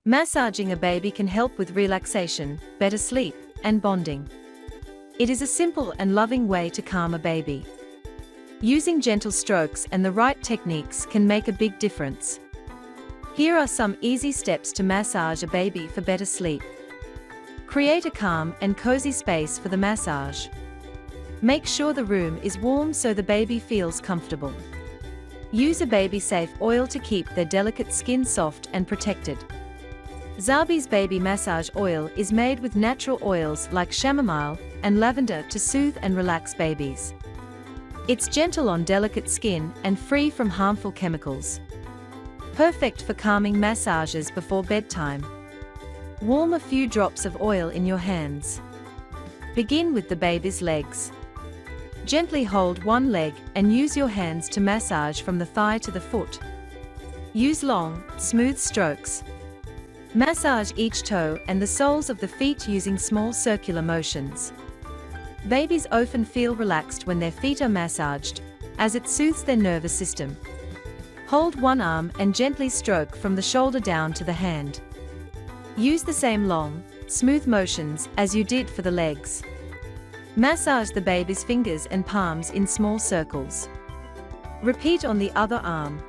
Massaging a baby can help with relaxation, better sleep, and bonding. It is a simple and loving way to calm a baby. Using gentle strokes and the right techniques can make a big difference. Here are some easy steps to massage a baby for better sleep. Create a calm and cozy space for the massage. Make sure the room is warm so the baby feels comfortable. Use a baby-safe oil to keep their delicate skin soft and protected. Zarbee's baby massage oil is made with natural oils like chamomile and lavender to soothe and relax babies. It's gentle on delicate skin and free from harmful chemicals. Perfect for calming massages before bedtime. Warm a few drops of oil in your hands. Begin with the baby's legs. Gently hold one leg and use your hands to massage from the thigh to the foot. Use long, smooth strokes. Massage each toe and the soles of the feet using small circular motions. Babies often feel relaxed when their feet are massaged, as it soothes their nervous system. Hold one arm and gently stroke from the shoulder down to the hand. Use the same long, smooth motions as you did for the legs. Massage the baby's fingers and palms in small circles. Repeat on the other arm.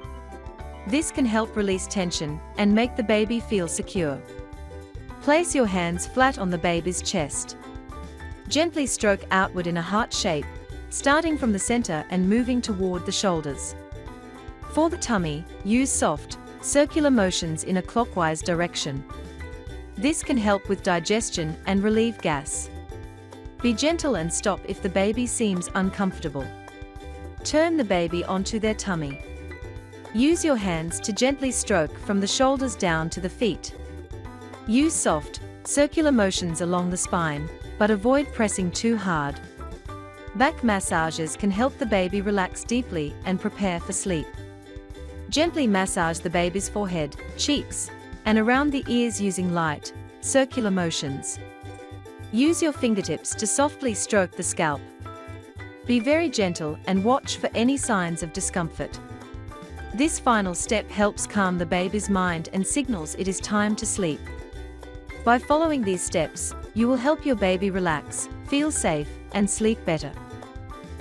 This can help release tension and make the baby feel secure. Place your hands flat on the baby's chest. Gently stroke outward in a heart shape, starting from the center and moving toward the shoulders. For the tummy, use soft, circular motions in a clockwise direction. This can help with digestion and relieve gas. Be gentle and stop if the baby seems uncomfortable. Turn the baby onto their tummy. Use your hands to gently stroke from the shoulders down to the feet. Use soft, circular motions along the spine, but avoid pressing too hard. Back massages can help the baby relax deeply and prepare for sleep. Gently massage the baby's forehead, cheeks, and around the ears using light, circular motions. Use your fingertips to softly stroke the scalp. Be very gentle and watch for any signs of discomfort. This final step helps calm the baby's mind and signals it is time to sleep. By following these steps, you will help your baby relax, feel safe, and sleep better.